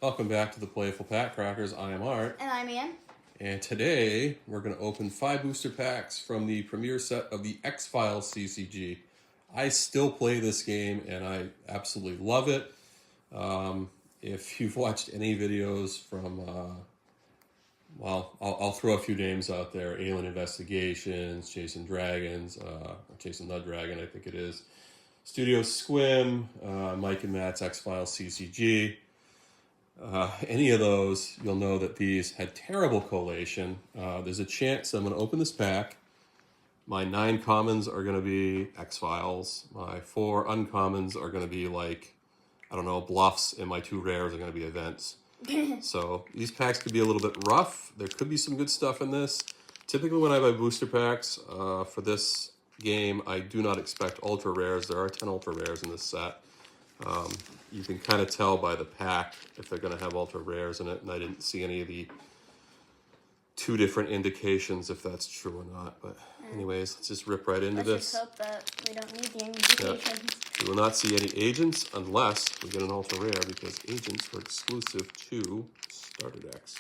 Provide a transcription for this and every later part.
Welcome back to the Playful Pack Crackers. I am Art. And I'm Ian. And today we're going to open 5 booster packs from the premiere set of the X-Files CCG. I still play this game and I absolutely love it. If you've watched any videos from, I'll throw a few names out there. Alien Investigations, Chasing Dragons, Chasing the Dragon, I think it is. Studio Squim, Mike and Matt's X-Files CCG. Any of those, you'll know that these had terrible collation. There's a chance I'm going to open this pack. My 9 commons are going to be X-Files. My 4 uncommons are going to be like, I don't know, bluffs, and my 2 rares are going to be events. So these packs could be a little bit rough. There could be some good stuff in this. Typically when I buy booster packs for this game, I do not expect ultra rares. There are 10 ultra rares in this set. You can kind of tell by the pack if they're going to have ultra rares in it, and I didn't see any of the 2 different indications if that's true or not. But anyways, let's just rip right into this. Let's just hope that we don't need the indications. We will not see any agents unless we get an ultra rare, because agents are exclusive to starter decks.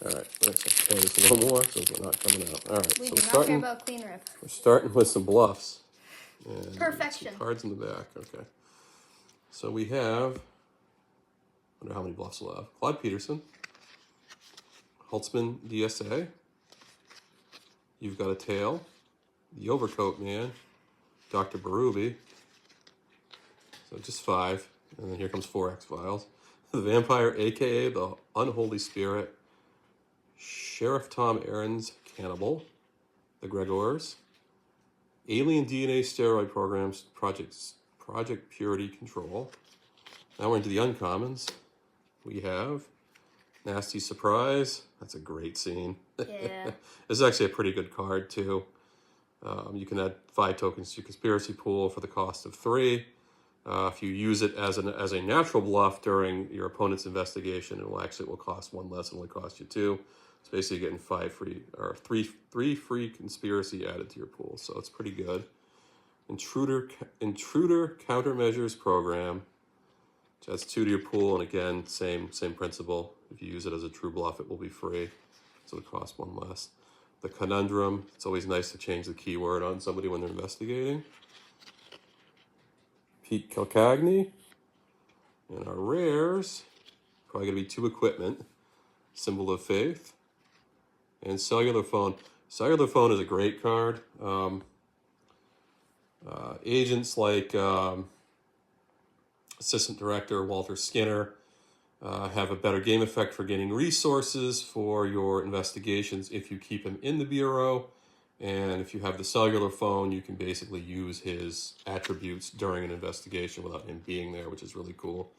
Alright, let's play this a little more so they're not coming out. Alright, We so do not care about clean rip. we're starting with some bluffs. And Perfection. some cards in the back. Okay. So we have, I wonder how many bluffs we'll have. Claude Peterson, Holtzman DSA, You've Got a Tail, The Overcoat Man, Dr. Berube. So just 5. And then here comes 4 X-Files. The Vampire, a.k.a. the Unholy Spirit, Sheriff Tom Aaron's Cannibal, The Gregors, Alien DNA Steroid Programs, Project Purity Control. Now we're into the uncommons. We have Nasty Surprise. That's a great scene. Yeah. This is actually a pretty good card, too. You can add 5 tokens to your conspiracy pool for the cost of 3. If you use it as a natural bluff during your opponent's investigation, it will cost 1 less and only cost you 2. It's basically getting 5 free, or 3 free conspiracy added to your pool, so it's pretty good. Intruder Countermeasures Program, which adds 2 to your pool, and again, same principle. If you use it as a true bluff, it will be free, so it costs 1 less. The Conundrum, it's always nice to change the keyword on somebody when they're investigating. Pete Kilcagney, and our rares, probably going to be 2 equipment, Symbol of Faith, and Cellular Phone. Cellular Phone is a great card. Agents like Assistant Director Walter Skinner have a better game effect for gaining resources for your investigations if you keep him in the Bureau. And if you have the Cellular Phone, you can basically use his attributes during an investigation without him being there, which is really cool.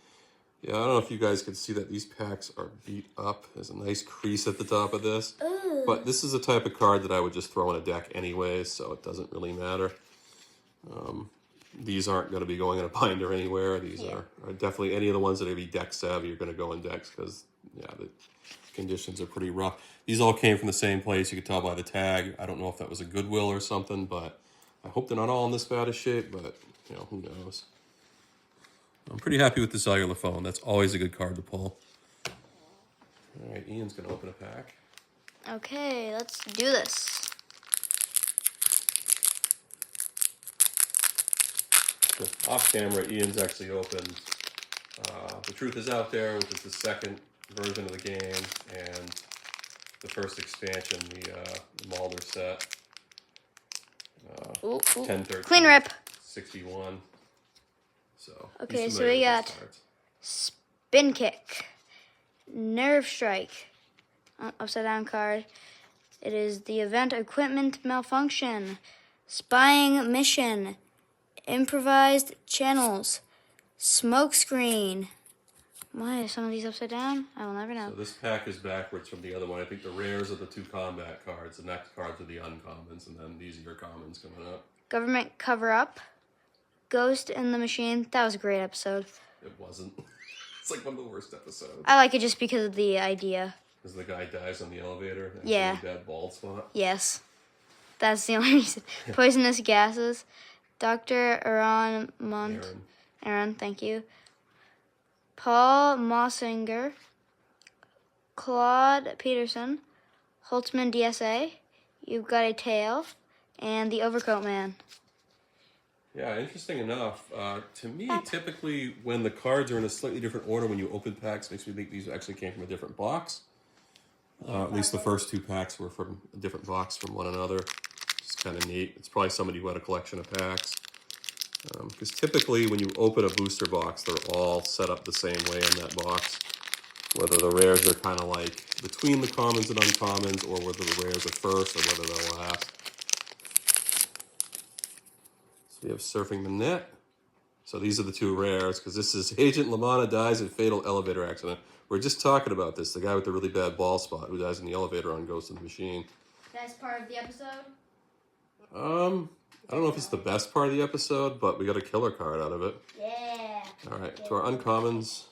Yeah, I don't know if you guys can see that these packs are beat up. There's a nice crease at the top of this. Ooh. But this is the type of card that I would just throw in a deck anyways, so it doesn't really matter. These aren't going to be going in a binder anywhere. These are definitely, any of the ones that are going to be deck savvy are going to go in decks because, yeah, the conditions are pretty rough. These all came from the same place. You could tell by the tag. I don't know if that was a Goodwill or something, but I hope they're not all in this bad a shape, but, you know, who knows. I'm pretty happy with the Cellular Phone. That's always a good card to pull. All right, Ian's going to open a pack. Okay, let's do this. Off camera, Ian's actually opened The Truth Is Out There, which is the second version of the game, and the first expansion, the Mulder set. 10-13. Clean rip. 61. So, Okay, so we got Spin Kick, Nerve Strike, upside down card. It is the Event Equipment Malfunction, Spying Mission, Improvised Channels, Smokescreen. Why are some of these upside down? I will never know. So this pack is backwards from the other one. I think the rares are the 2 combat cards. The next cards are the uncommons, and then these are your commons coming up. Government Cover-Up, Ghost in the Machine. That was a great episode. It wasn't. It's like one of the worst episodes. I like it just because of the idea. Because the guy dies on the elevator. And Yeah. Really bad bald spot. Yes. That's the only reason. Poisonous gases. Dr. Aaron, thank you. Paul Mossinger, Claude Peterson, Holtzman DSA, You've Got a Tail, and the Overcoat Man. Yeah, interesting enough. To me, typically when the cards are in a slightly different order when you open packs, makes me think these actually came from a different box. At least the first 2 packs were from a different box from one another. It's kind of neat. It's probably somebody who had a collection of packs. Because typically when you open a booster box, they're all set up the same way in that box. Whether the rares are kind of like between the commons and uncommons, or whether the rares are first, or whether they're last. So we have Surfing the Net. So these are the 2 rares, because this is Agent LaManna dies in fatal elevator accident. We are just talking about this, the guy with the really bad ball spot who dies in the elevator on Ghost in the Machine. That's part of the episode? I don't know if it's the best part of the episode, but we got a killer card out of it. Yeah. All right, to our uncommons,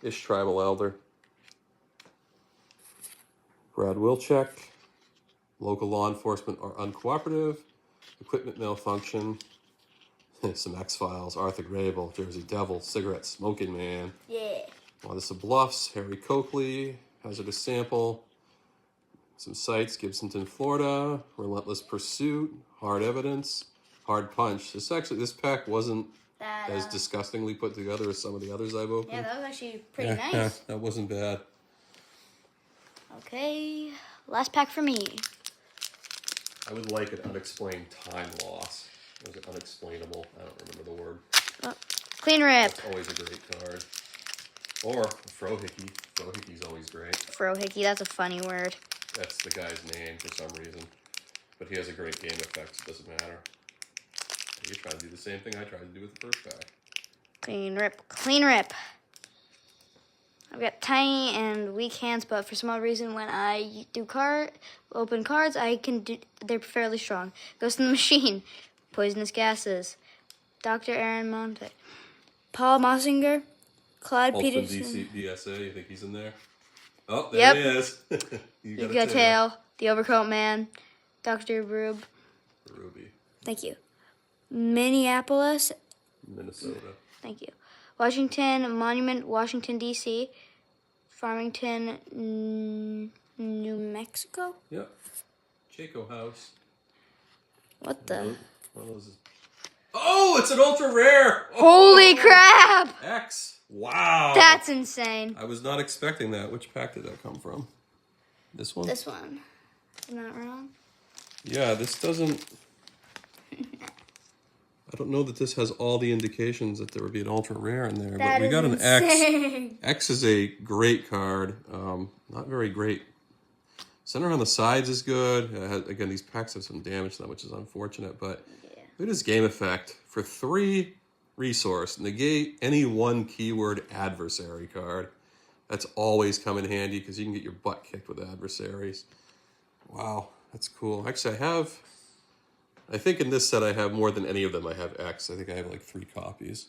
Ish Tribal Elder, Brad Wilczek, Local Law Enforcement are uncooperative, Equipment Malfunction, some X-Files, Arthur Grable, Jersey Devil, Cigarette Smoking Man. Yeah. Odyssey Bluffs, Harry Coakley, Hazardous Sample, some sites, Gibsonton, Florida, Relentless Pursuit, Hard Evidence, Hard Punch. This pack wasn't as disgustingly put together as some of the others I've opened. Yeah, that was actually pretty nice. That wasn't bad. Okay, last pack for me. I would like an unexplained time loss. Was it unexplainable? I don't remember the word. Oh, Clean Rip. That's always a great card. Or Frohickey. Frohickey's always great. Frohickey, that's a funny word. That's the guy's name for some reason. But he has a great game effect, so it doesn't matter. You're trying to do the same thing I tried to do with the first pack. Clean Rip. Clean Rip. I've got tiny and weak hands, but for some odd reason, when I do open cards, they're fairly strong. Ghost in the Machine, Poisonous Gases, Dr. Aaron Monte, Paul Mossinger, Claude Peterson. DSA, you think he's in there? Oh, there he is. You've Got a Tail, the Overcoat Man, Dr. Ruby. Thank you. Minneapolis. Minnesota. Thank you. Washington Monument, Washington, D.C. Farmington, New Mexico? Yep. Chaco House. What the? Oh, it's an ultra rare! Holy crap! X. Wow. That's insane. I was not expecting that. Which pack did that come from? This one? This one. Am I not wrong? Yeah, this doesn't... I don't know that this has all the indications that there would be an ultra rare in there, but we got an X. X is a great card. Not very great. Center on the sides is good. Again, these packs have some damage to them, which is unfortunate, but look at his game effect. For 3 resource, negate any 1 keyword adversary card. That's always come in handy because you can get your butt kicked with adversaries. Wow, that's cool. Actually, I think in this set I have more than any of them. I have X. I think I have like 3 copies.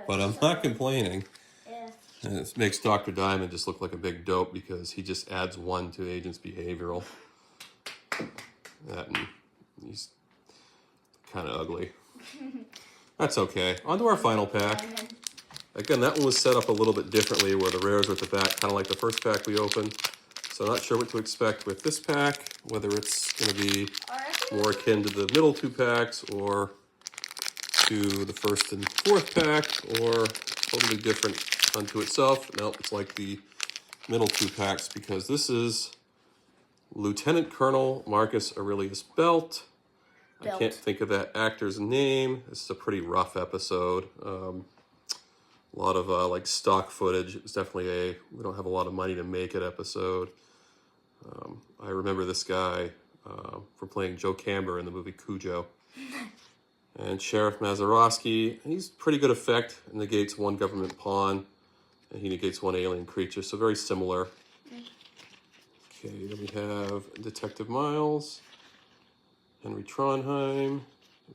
But I'm not complaining. Yeah. And it makes Dr. Diamond just look like a big dope because he just adds 1 to Agent's behavioral. And he's kind of ugly. That's okay. On to our final pack. Again, that one was set up a little bit differently where the rares are at the back, kind of like the first pack we opened. So not sure what to expect with this pack, whether it's going to be more akin to the middle 2 packs or to the first and fourth pack, or totally different unto itself. Nope, it's like the middle 2 packs because this is Lieutenant Colonel Marcus Aurelius Belt. I can't think of that actor's name. This is a pretty rough episode. A lot of like stock footage. It's definitely we don't have a lot of money to make it episode. I remember this guy from playing Joe Camber in the movie Cujo. And Sheriff Mazeroski, he's pretty good effect. It negates 1 government pawn, and he negates 1 alien creature, so very similar. Okay, then we have Detective Miles, Henry Trondheim,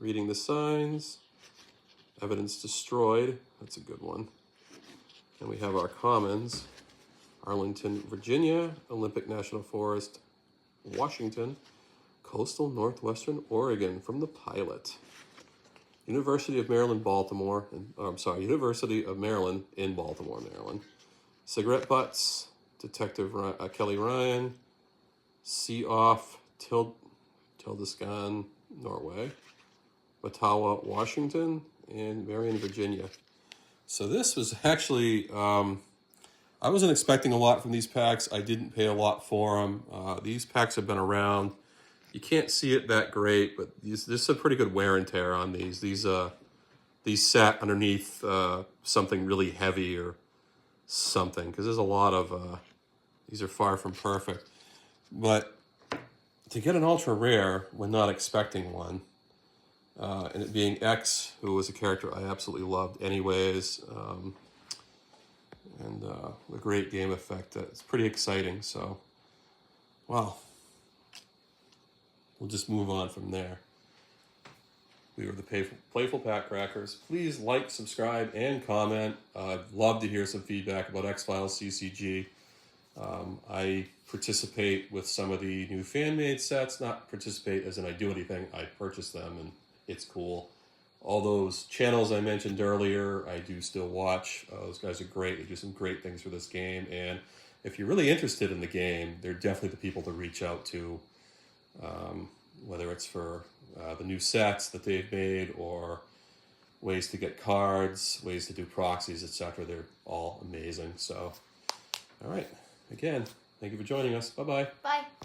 Reading the Signs, Evidence Destroyed, that's a good one. And we have our commons, Arlington, Virginia, Olympic National Forest, Washington, Coastal Northwestern Oregon from the pilot. University of Maryland, Baltimore. University of Maryland in Baltimore, Maryland. Cigarette Butts, Detective Kelly Ryan, Sea Off, Tildiscan, Norway, Ottawa, Washington, and Marion, Virginia. So this was actually, I wasn't expecting a lot from these packs. I didn't pay a lot for them. These packs have been around. You can't see it that great, but there's some pretty good wear and tear on these. These sat underneath something really heavy or something, because there's a lot of, these are far from perfect. But to get an ultra rare when not expecting one, and it being X, who was a character I absolutely loved anyways, and a great game effect, it's pretty exciting. So, well, we'll just move on from there. We were the Playful Pack Crackers. Please like, subscribe, and comment. I'd love to hear some feedback about X-Files CCG. I participate with some of the new fan-made sets. Not participate as in I do anything. I purchase them, and it's cool. All those channels I mentioned earlier, I do still watch. Those guys are great. They do some great things for this game. And if you're really interested in the game, they're definitely the people to reach out to, whether it's for the new sets that they've made or ways to get cards, ways to do proxies, etc. They're all amazing. So, all right. Again, thank you for joining us. Bye-bye. Bye.